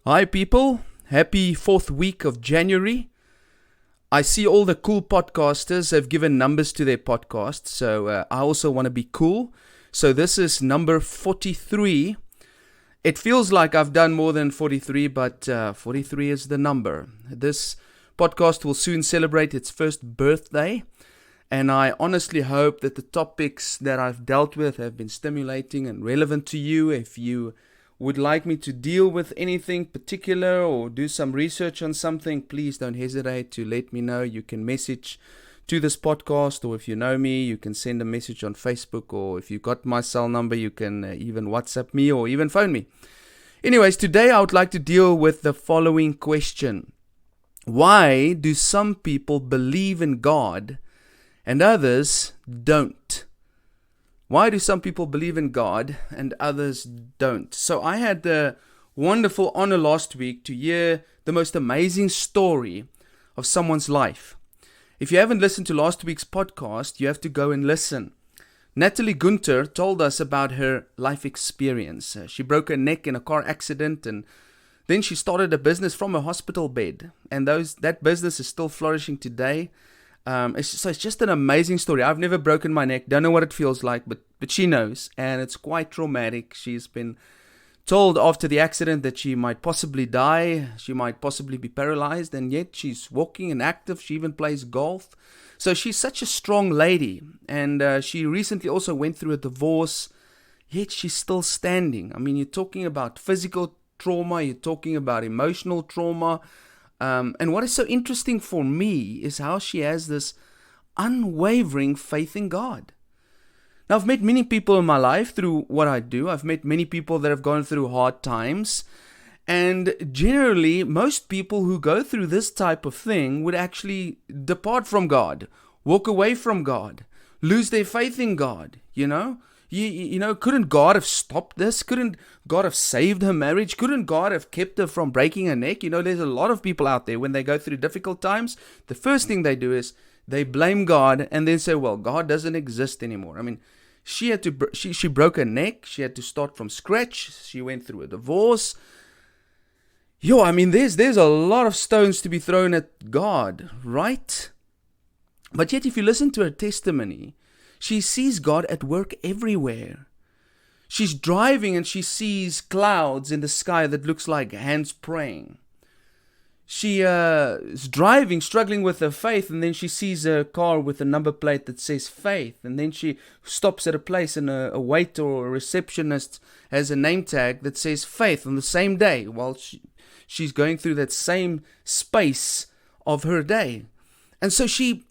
Hi people, happy 4th week of January. I see all the cool podcasters have given numbers to their podcast, so I also want to be cool. So this is number 43. It feels like I've done more than 43, but 43 is the number. This podcast will soon celebrate its first birthday, and I honestly hope that the topics that I've dealt with have been stimulating and relevant to you. If you would like me to deal with anything particular or do some research on something, please don't hesitate to let me know. You can message to this podcast, or if you know me, you can send a message on Facebook, or if you got my cell number, you can even WhatsApp me or even phone me. Anyways, today I would like to deal with the following question. Why do some people believe in God and others don't? Why do some people believe in God and others don't? So I had the wonderful honor last week to hear the most amazing story of someone's life. If you haven't listened to last week's podcast, you have to go and listen. Natalie Gunther told us about her life experience. She broke her neck in a car accident, and then she started a business from a hospital bed. And that business is still flourishing today. It's just an amazing story. I've never broken my neck, don't know what it feels like, but she knows, and it's quite traumatic. She's been told after the accident that she might possibly die, she might possibly be paralyzed, and yet she's walking and active. She even plays golf. So she's such a strong lady, and she recently also went through a divorce, yet she's still standing. I mean, you're talking about physical trauma, you're talking about emotional trauma. And what is so interesting for me is how she has this unwavering faith in God. Now, I've met many people in my life through what I do. I've met many people that have gone through hard times. And generally, most people who go through this type of thing would actually depart from God, walk away from God, lose their faith in God, you know? You know, couldn't God have stopped this? Couldn't God have saved her marriage? Couldn't God have kept her from breaking her neck? You know, there's a lot of people out there, when they go through difficult times, the first thing they do is they blame God and then say, well, God doesn't exist anymore. I mean, she broke her neck. She had to start from scratch. She went through a divorce. I mean, there's a lot of stones to be thrown at God, right? But yet, if you listen to her testimony, she sees God at work everywhere. She's driving and she sees clouds in the sky that looks like hands praying. She is driving, struggling with her faith, and then she sees a car with a number plate that says faith. And then she stops at a place and a waiter or a receptionist has a name tag that says faith on the same day while she's going through that same space of her day. And so she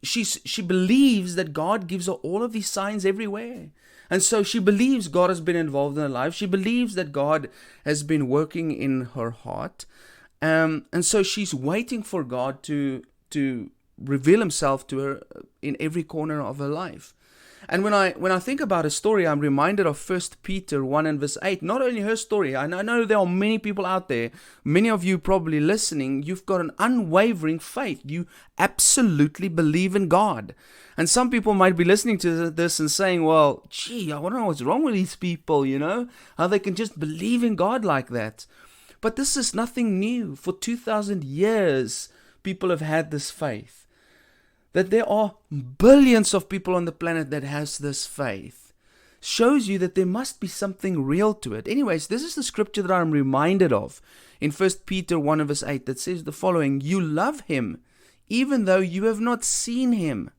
believes that God gives her all of these signs everywhere. And so she believes God has been involved in her life. She believes that God has been working in her heart. And so she's waiting for God to reveal himself to her in every corner of her life. And when I think about her story, I'm reminded of 1 Peter 1 and verse 8. Not only her story, I know there are many people out there, many of you probably listening, you've got an unwavering faith. You absolutely believe in God. And some people might be listening to this and saying, well, gee, I want to know what's wrong with these people, you know, how they can just believe in God like that. But this is nothing new. For 2,000 years, people have had this faith. That there are billions of people on the planet that has this faith shows you that there must be something real to it. Anyways, this is the scripture that I'm reminded of in 1 Peter 1 verse 8 that says the following: you love him even though you have not seen him.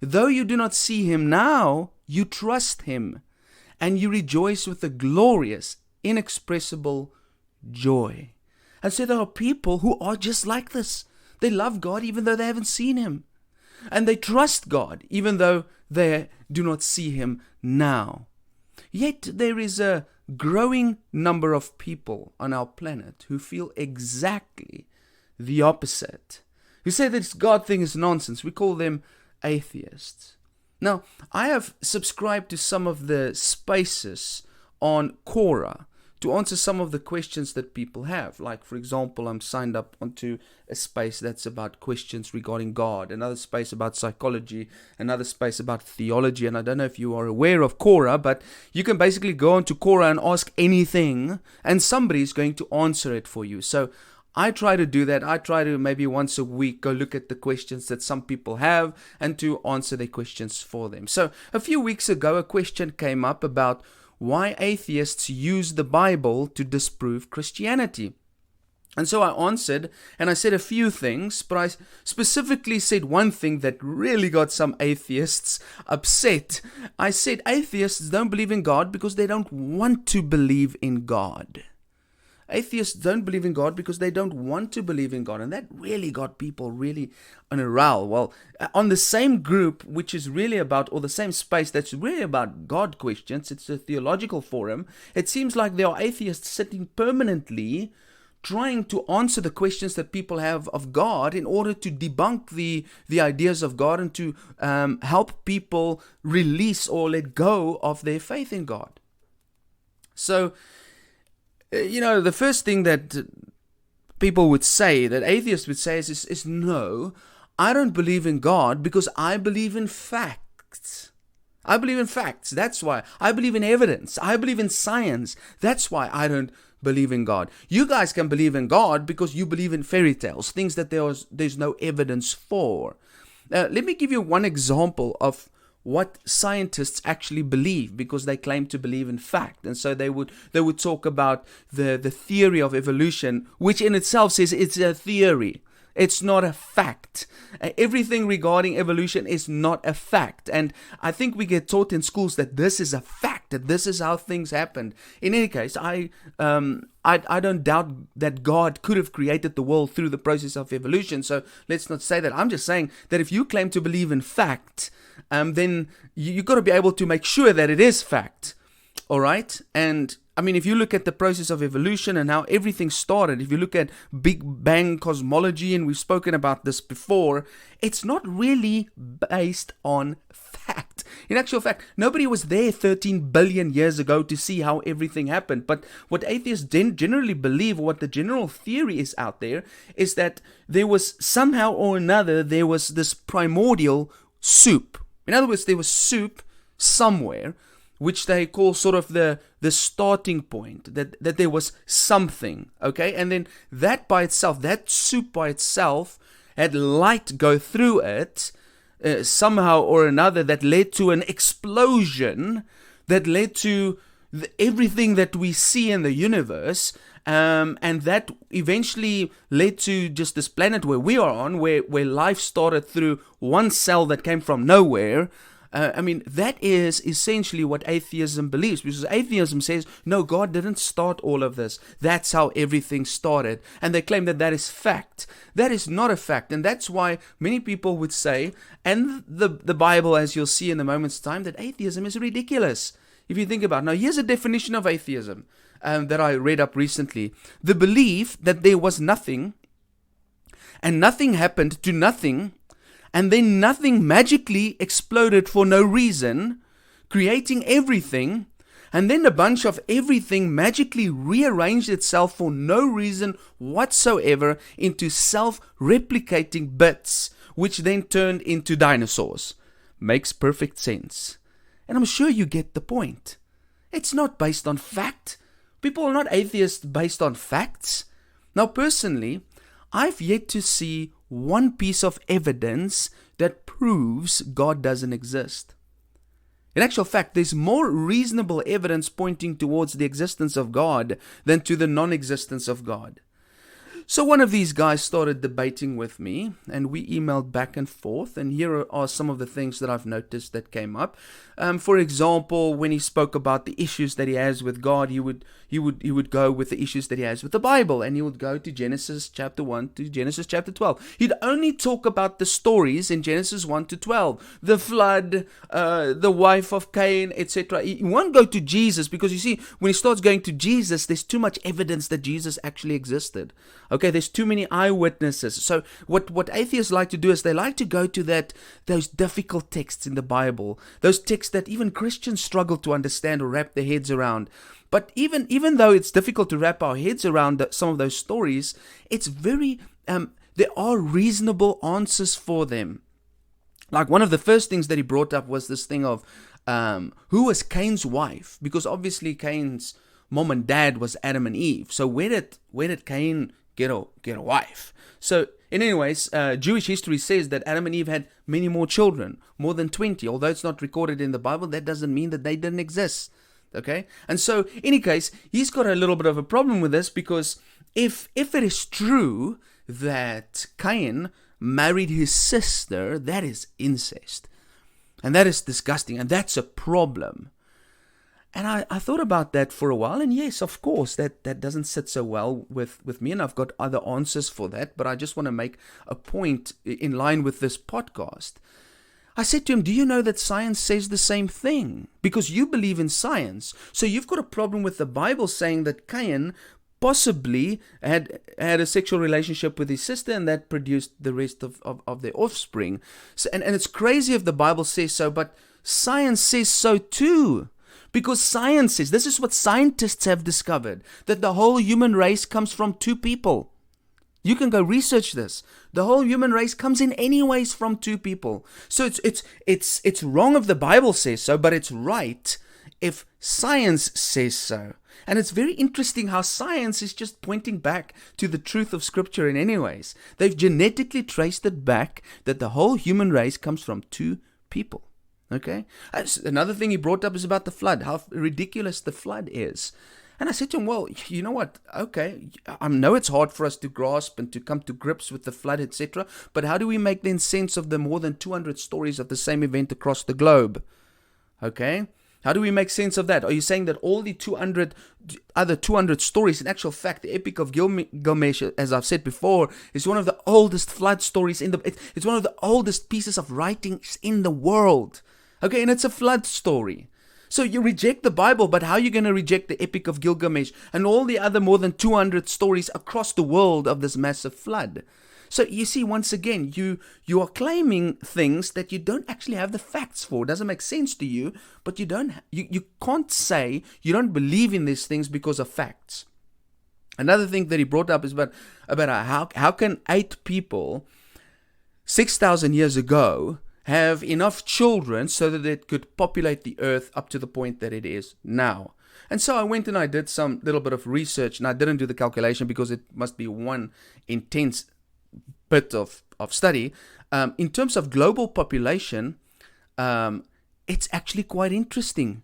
Though you do not see him now, you trust him and you rejoice with a glorious, inexpressible joy. And so there are people who are just like this. They love God even though they haven't seen him. And they trust God even though they do not see him now. Yet there is a growing number of people on our planet who feel exactly the opposite. Who say that this God thing is nonsense. We call them atheists. Now, I have subscribed to some of the spaces on Quora to answer some of the questions that people have. Like, for example, I'm signed up onto a space that's about questions regarding God, another space about psychology, another space about theology. And I don't know if you are aware of Quora, but you can basically go onto Quora and ask anything, and somebody is going to answer it for you. So I try to do that. I try to maybe once a week go look at the questions that some people have and to answer their questions for them. So a few weeks ago, a question came up about why atheists use the Bible to disprove Christianity. And so I answered, and I said a few things, but I specifically said one thing that really got some atheists upset. I said atheists don't believe in God because they don't want to believe in God. Atheists don't believe in God because they don't want to believe in God. And that really got people really on a row. Well, on the same group, which is really about, or the same space that's really about God questions, it's a theological forum, it seems like there are atheists sitting permanently trying to answer the questions that people have of God in order to debunk the ideas of God and to help people release or let go of their faith in God. So, the first thing that people would say, that atheists would say is no, I don't believe in God because I believe in facts. I believe in facts. That's why. I believe in evidence. I believe in science. That's why I don't believe in God. You guys can believe in God because you believe in fairy tales, things that there's no evidence for. Let me give you one example of what scientists actually believe, because they claim to believe in fact. And so they would talk about the theory of evolution, which in itself says it's a theory. It's not a fact. Everything regarding evolution is not a fact. And I think we get taught in schools that this is a fact, that this is how things happened. In any case, I don't doubt that God could have created the world through the process of evolution. So let's not say that. I'm just saying that if you claim to believe in fact, then you've got to be able to make sure that it is fact. All right? And I mean, if you look at the process of evolution and how everything started, if you look at Big Bang cosmology, and we've spoken about this before, it's not really based on fact. In actual fact, nobody was there 13 billion years ago to see how everything happened. But what atheists generally believe, what the general theory is out there, is that there was somehow or another, there was this primordial soup. In other words, there was soup somewhere, which they call sort of the starting point, that there was something, okay? And then that by itself, that soup by itself, had light go through it, somehow or another, that led to an explosion, that led to everything that we see in the universe, and that eventually led to just this planet where we are on, where life started through one cell that came from nowhere. I mean, that is essentially what atheism believes, because atheism says, no, God didn't start all of this. That's how everything started. And they claim that is fact. That is not a fact. And that's why many people would say, and the Bible, as you'll see in a moment's time, that atheism is ridiculous. If you think about it. Now, here's a definition of atheism that I read up recently. The belief that there was nothing, and nothing happened to nothing, and then nothing magically exploded for no reason, creating everything, and then a bunch of everything magically rearranged itself for no reason whatsoever into self-replicating bits, which then turned into dinosaurs. Makes perfect sense. And I'm sure you get the point. It's not based on fact. People are not atheists based on facts. Now, personally, I've yet to see one piece of evidence that proves God doesn't exist. In actual fact, there's more reasonable evidence pointing towards the existence of God than to the non-existence of God. So one of these guys started debating with me, and we emailed back and forth, and here are some of the things that I've noticed that came up. For example, when he spoke about the issues that he has with God, he would go with the issues that he has with the Bible, and he would go to Genesis chapter 1 to Genesis chapter 12. He'd only talk about the stories in Genesis 1 to 12, the flood, the wife of Cain, etc. He won't go to Jesus, because you see, when he starts going to Jesus, there's too much evidence that Jesus actually existed. Okay, there's too many eyewitnesses. So what atheists like to do is they like to go to those difficult texts in the Bible, those texts that even Christians struggle to understand or wrap their heads around. But even though it's difficult to wrap our heads around some of those stories, it's very there are reasonable answers for them. Like one of the first things that he brought up was this thing of who was Cain's wife, because obviously Cain's mom and dad was Adam and Eve. So where did Cain get a wife? So anyways, Jewish history says that Adam and Eve had many more children, more than 20. Although it's not recorded in the Bible, that doesn't mean that they didn't exist. Okay, and so in any case, he's got a little bit of a problem with this, because if it is true that Cain married his sister, that is incest. And that is disgusting, and that's a problem. And I thought about that for a while, and yes, of course, that doesn't sit so well with me, and I've got other answers for that, but I just want to make a point in line with this podcast. I said to him, do you know that science says the same thing? Because you believe in science, so you've got a problem with the Bible saying that Cain possibly had a sexual relationship with his sister, and that produced the rest of their offspring. So, and it's crazy if the Bible says so, but science says so too. Because science says, this is what scientists have discovered, that the whole human race comes from two people. You can go research this. The whole human race comes in any ways from two people. So it's wrong if the Bible says so, but it's right if science says so. And it's very interesting how science is just pointing back to the truth of Scripture in any ways. They've genetically traced it back that the whole human race comes from two people. Okay? Another thing he brought up is about the flood, how ridiculous the flood is. And I said to him, well, you know what? Okay, I know it's hard for us to grasp and to come to grips with the flood, etc. But how do we make then sense of the more than 200 stories of the same event across the globe? Okay? How do we make sense of that? Are you saying that all the 200 stories, in actual fact, the Epic of Gilgamesh, as I've said before, is one of the oldest flood stories it's one of the oldest pieces of writings in the world. Okay, and it's a flood story. So you reject the Bible, but how are you going to reject the Epic of Gilgamesh and all the other more than 200 stories across the world of this massive flood? So you see, once again, you are claiming things that you don't actually have the facts for. It doesn't make sense to you, but you can't say you don't believe in these things because of facts. Another thing that he brought up is about how can 8 people 6,000 years ago have enough children so that it could populate the earth up to the point that it is now. And so I went and I did some little bit of research, and I didn't do the calculation because it must be one intense bit of study. In terms of global population, it's actually quite interesting.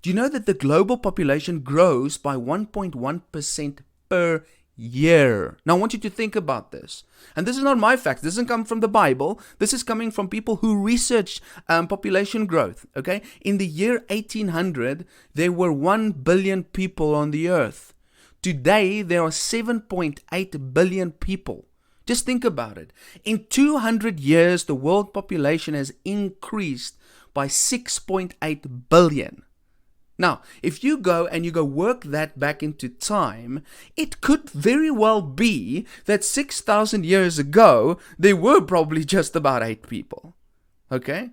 Do you know that the global population grows by 1.1% per year? Now I want you to think about this. And this is not my facts. This doesn't come from the Bible. This is coming from people who research population growth. Okay? In the year 1800, there were 1 billion people on the earth. Today, there are 7.8 billion people. Just think about it. In 200 years, the world population has increased by 6.8 billion. Now, if you go work that back into time, it could very well be that 6,000 years ago, there were probably just about 8 people. Okay?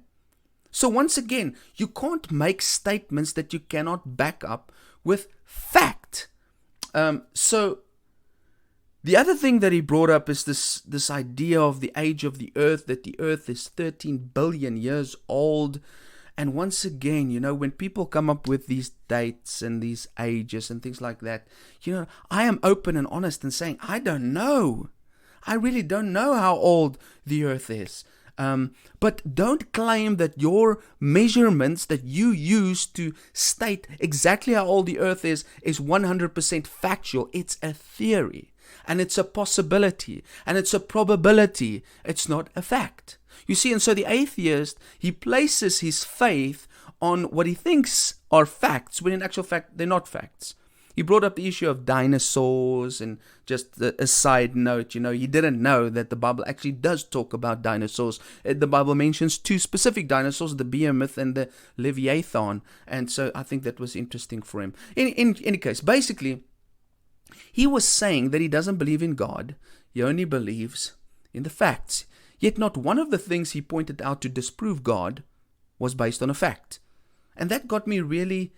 So once again, you can't make statements that you cannot back up with fact. So the other thing that he brought up is this idea of the age of the earth, that the earth is 13 billion years old. And once again, when people come up with these dates and these ages and things like that, I am open and honest and saying, I don't know. I really don't know how old the earth is. But don't claim that your measurements that you use to state exactly how old the earth is 100% factual. It's a theory. And it's a possibility, and it's a probability. It's not a fact. You see, and so the atheist, he places his faith on what he thinks are facts, when in actual fact, they're not facts. He brought up the issue of dinosaurs, and just a side note, he didn't know that the Bible actually does talk about dinosaurs. The Bible mentions 2 specific dinosaurs, the behemoth and the leviathan, and so I think that was interesting for him. In any case, basically, He was saying that he doesn't believe in God, he only believes in the facts. Yet not one of the things he pointed out to disprove God was based on a fact. And that got me really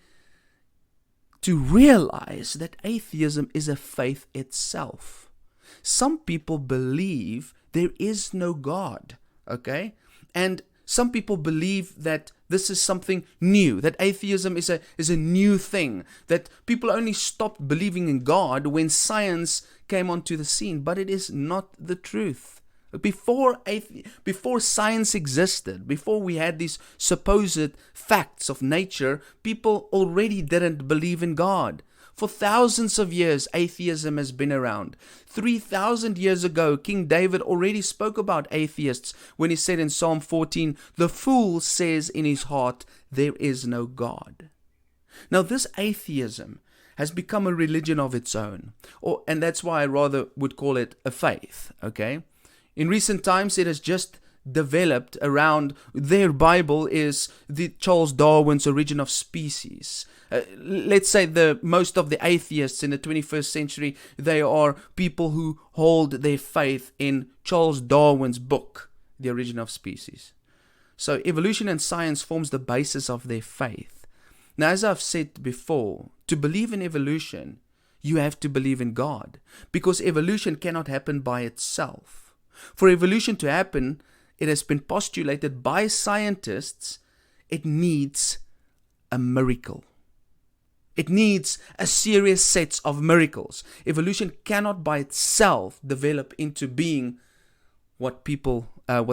to realize that atheism is a faith itself. Some people believe there is no God, okay? And some people believe that this is something new, that atheism is a new thing, that people only stopped believing in God when science came onto the scene. But it is not the truth. Before science existed, before we had these supposed facts of nature, people already didn't believe in God. For thousands of years, atheism has been around. 3,000 years ago, King David already spoke about atheists when he said in Psalm 14, "The fool says in his heart, there is no God." Now, this atheism has become a religion of its own, and that's why I rather would call it a faith, okay? In recent times, it has just developed around their Bible is the Charles Darwin's Origin of Species. Let's say most of the atheists in the 21st century, they are people who hold their faith in Charles Darwin's book, The Origin of Species. So evolution and science forms the basis of their faith. Now, as I've said before, to believe in evolution, you have to believe in God, because evolution cannot happen by itself. For evolution to happen, it has been postulated by scientists, it needs a miracle. It needs a serious set of miracles. Evolution cannot by itself develop into being what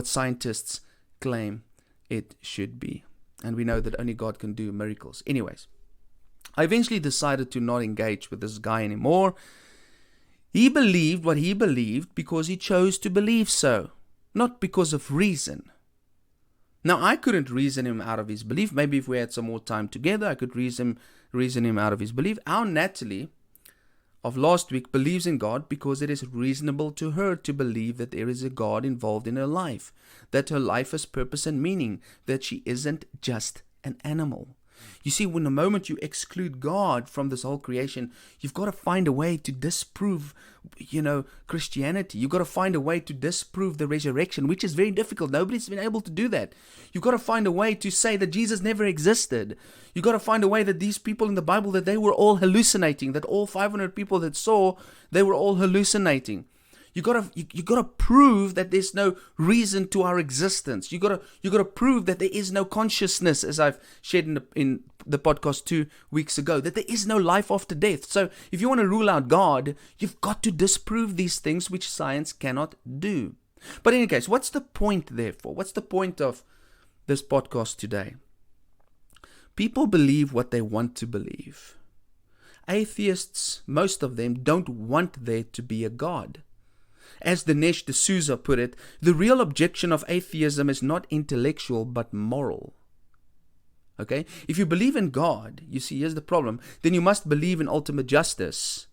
scientists claim it should be. And we know that only God can do miracles. Anyways, I eventually decided to not engage with this guy anymore. He believed what he believed because he chose to believe so, not because of reason. Now, I couldn't reason him out of his belief. Maybe if we had some more time together, I could reason him out of his belief. Our Natalie of last week believes in God because it is reasonable to her to believe that there is a God involved in her life, that her life has purpose and meaning, that she isn't just an animal. You see, when the moment you exclude God from this whole creation, you've got to find a way to disprove, Christianity. You've got to find a way to disprove the resurrection, which is very difficult. Nobody's been able to do that. You've got to find a way to say that Jesus never existed. You've got to find a way that these people in the Bible, that they were all hallucinating, that all 500 people that saw, they were all hallucinating. You gotta prove that there's no reason to our existence. You gotta prove that there is no consciousness, as I've shared in the podcast 2 weeks ago, that there is no life after death. So if you want to rule out God, you've got to disprove these things which science cannot do. But in any case, what's the point therefore? What's the point of this podcast today? People believe what they want to believe. Atheists, most of them, don't want there to be a God. As Dinesh D'Souza put it, the real objection of atheism is not intellectual but moral. Okay? If you believe in God, you see, here's the problem, then you must believe in ultimate justice.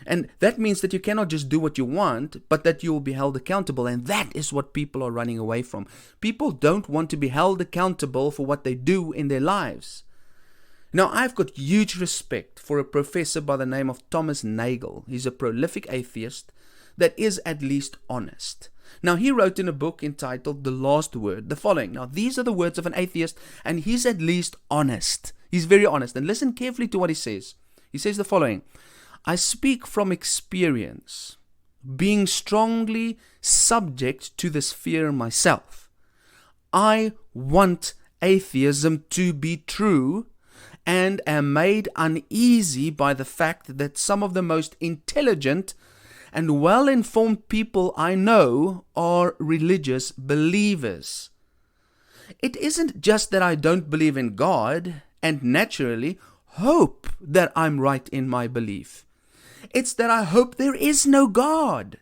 And that means that you cannot just do what you want, but that you will be held accountable. And that is what people are running away from. People don't want to be held accountable for what they do in their lives. Now, I've got huge respect for a professor by the name of Thomas Nagel. He's a prolific atheist that is at least honest. Now, he wrote in a book entitled The Last Word the following. Now, these are the words of an atheist, and he's at least honest. He's very honest. And listen carefully to what he says. He says the following: I speak from experience, being strongly subject to this fear myself. I want atheism to be true, and am made uneasy by the fact that some of the most intelligent and well-informed people I know are religious believers. It isn't just that I don't believe in God and naturally hope that I'm right in my belief. It's that I hope there is no God.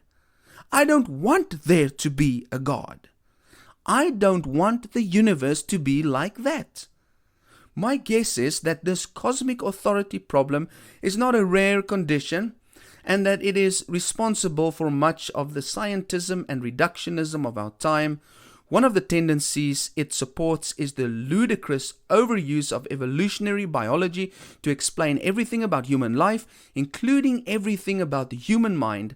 I don't want there to be a God. I don't want the universe to be like that. My guess is that this cosmic authority problem is not a rare condition, and that it is responsible for much of the scientism and reductionism of our time, One of the tendencies it supports is the ludicrous overuse of evolutionary biology to explain everything about human life, including everything about the human mind.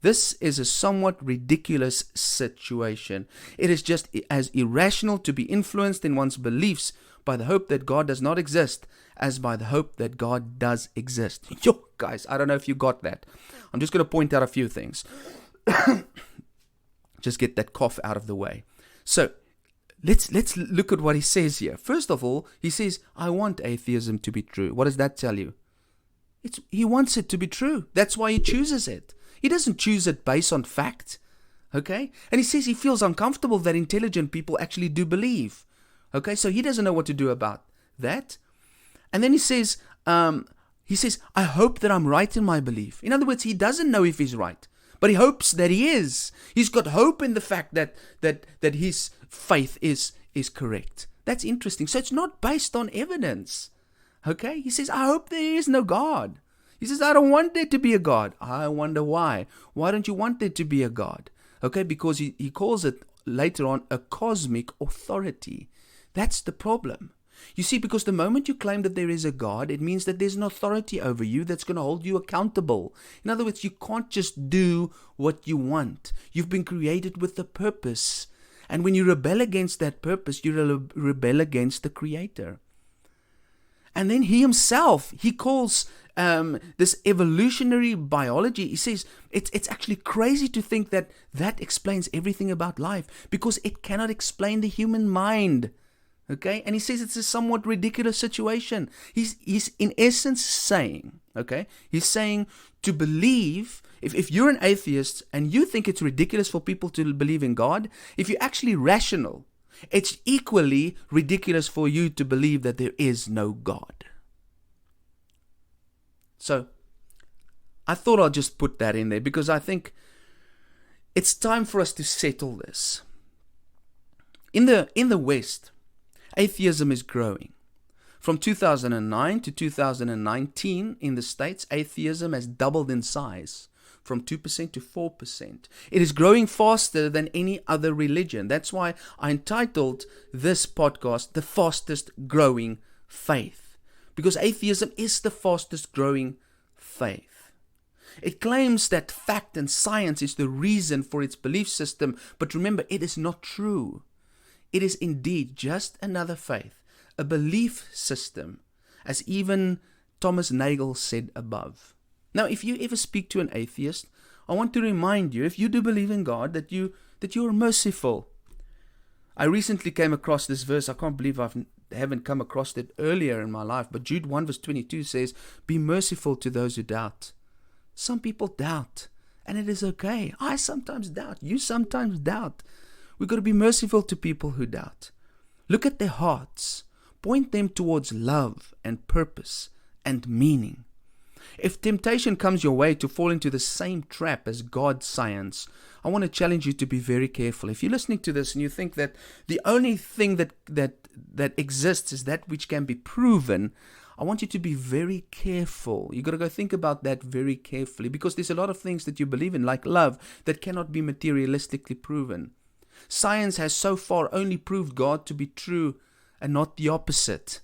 This is a somewhat ridiculous situation. It is just as irrational to be influenced in one's beliefs by the hope that God does not exist as by the hope that God does exist. Yo, guys, I don't know if you got that. I'm just going to point out a few things. Just get that cough out of the way. So, let's look at what he says here. First of all, he says, I want atheism to be true. What does that tell you? He wants it to be true. That's why he chooses it. He doesn't choose it based on fact. Okay? And he says he feels uncomfortable that intelligent people actually do believe. Okay? So he doesn't know what to do about that. And then he says, I hope that I'm right in my belief. In other words, he doesn't know if he's right, but he hopes that he is. He's got hope in the fact that his faith is correct. That's interesting. So it's not based on evidence. Okay? He says, I hope there is no God. He says, I don't want there to be a God. I wonder why. Why don't you want there to be a God? Okay? Because he calls it later on a cosmic authority. That's the problem. You see, because the moment you claim that there is a God, it means that there's an authority over you that's going to hold you accountable. In other words, you can't just do what you want. You've been created with a purpose. And when you rebel against that purpose, you rebel against the Creator. And then he himself, he calls this evolutionary biology, he says, it's actually crazy to think that explains everything about life, because it cannot explain the human mind. Okay, and he says it's a somewhat ridiculous situation. He's in essence saying, okay, he's saying to believe, if you're an atheist and you think it's ridiculous for people to believe in God, if you're actually rational, it's equally ridiculous for you to believe that there is no God. So, I thought I'll just put that in there because I think it's time for us to settle this. In the West, atheism is growing. From 2009 to 2019 in the States, atheism has doubled in size from 2% to 4%. It is growing faster than any other religion. That's why I entitled this podcast, The Fastest Growing Faith. Because atheism is the fastest growing faith. It claims that fact and science is the reason for its belief system, but remember, it is not true. It is indeed just another faith, a belief system, as even Thomas Nagel said above. Now, if you ever speak to an atheist, I want to remind you, if you do believe in God, that you are merciful. I recently came across this verse. I can't believe I haven't come across it earlier in my life, but Jude 1 verse 22 says, be merciful to those who doubt. Some people doubt, and it is okay. I sometimes doubt. You sometimes doubt. We've got to be merciful to people who doubt. Look at their hearts. Point them towards love and purpose and meaning. If temptation comes your way to fall into the same trap as God's science, I want to challenge you to be very careful. If you're listening to this and you think that the only thing that exists is that which can be proven, I want you to be very careful. You've got to go think about that very carefully, because there's a lot of things that you believe in, like love, that cannot be materialistically proven. Science has so far only proved God to be true and not the opposite.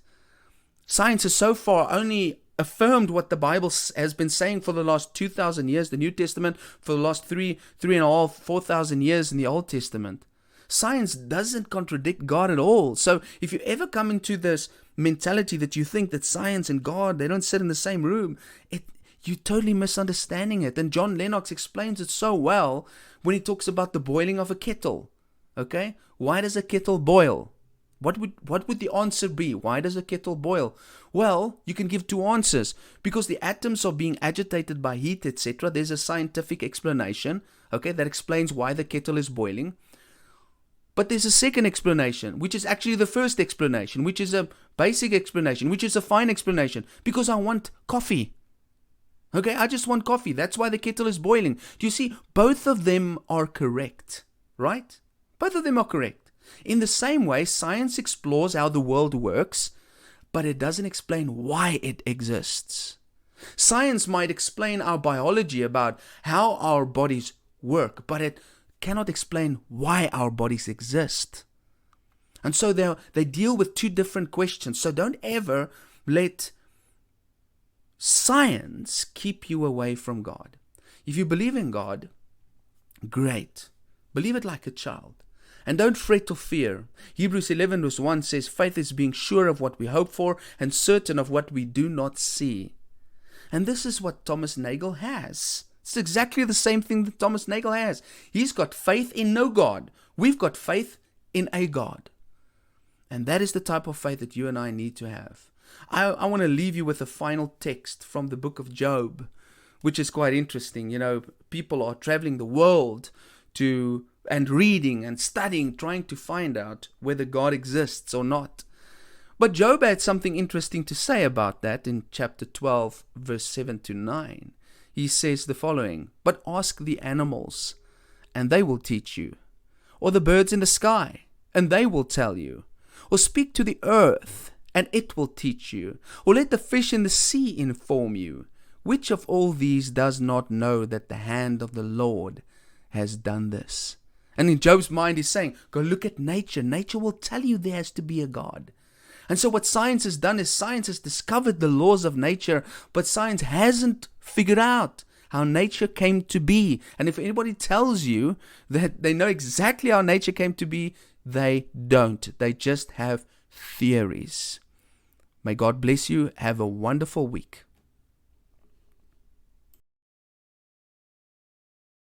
Science has so far only affirmed what the Bible has been saying for the last 2,000 years, the New Testament, for the last 4,000 years in the Old Testament. Science doesn't contradict God at all. So if you ever come into this mentality that you think that science and God, they don't sit in the same room, you're totally misunderstanding it. And John Lennox explains it so well when he talks about the boiling of a kettle. Okay? Why does a kettle boil? What would the answer be? Why does a kettle boil? Well, you can give two answers. Because the atoms are being agitated by heat, etc. There's a scientific explanation, okay, that explains why the kettle is boiling. But there's a second explanation, which is actually the first explanation, which is a basic explanation, which is a fine explanation. Because I want coffee. Okay, I just want coffee. That's why the kettle is boiling. Do you see? Both of them are correct, right? Both of them are correct. In the same way, science explores how the world works, but it doesn't explain why it exists. Science might explain our biology about how our bodies work, but it cannot explain why our bodies exist. And so they deal with two different questions. So don't ever let science keep you away from God. If you believe in God, great. Believe it like a child. And don't fret or fear. Hebrews 11 verse 1 says, faith is being sure of what we hope for and certain of what we do not see. And this is what Thomas Nagel has. It's exactly the same thing that Thomas Nagel has. He's got faith in no God. We've got faith in a God. And that is the type of faith that you and I need to have. I want to leave you with a final text from the book of Job, which is quite interesting. You know, people are traveling the world and reading and studying, trying to find out whether God exists or not. But Job had something interesting to say about that in chapter 12, verse 7 to 9. He says the following, but ask the animals, and they will teach you, or the birds in the sky, and they will tell you, or speak to the earth, and it will teach you, or let the fish in the sea inform you. Which of all these does not know that the hand of the Lord has done this? And in Job's mind, he's saying, go look at nature. Nature will tell you there has to be a God. And so what science has done is science has discovered the laws of nature, but science hasn't figured out how nature came to be. And if anybody tells you that they know exactly how nature came to be, they don't. They just have theories. May God bless you. Have a wonderful week.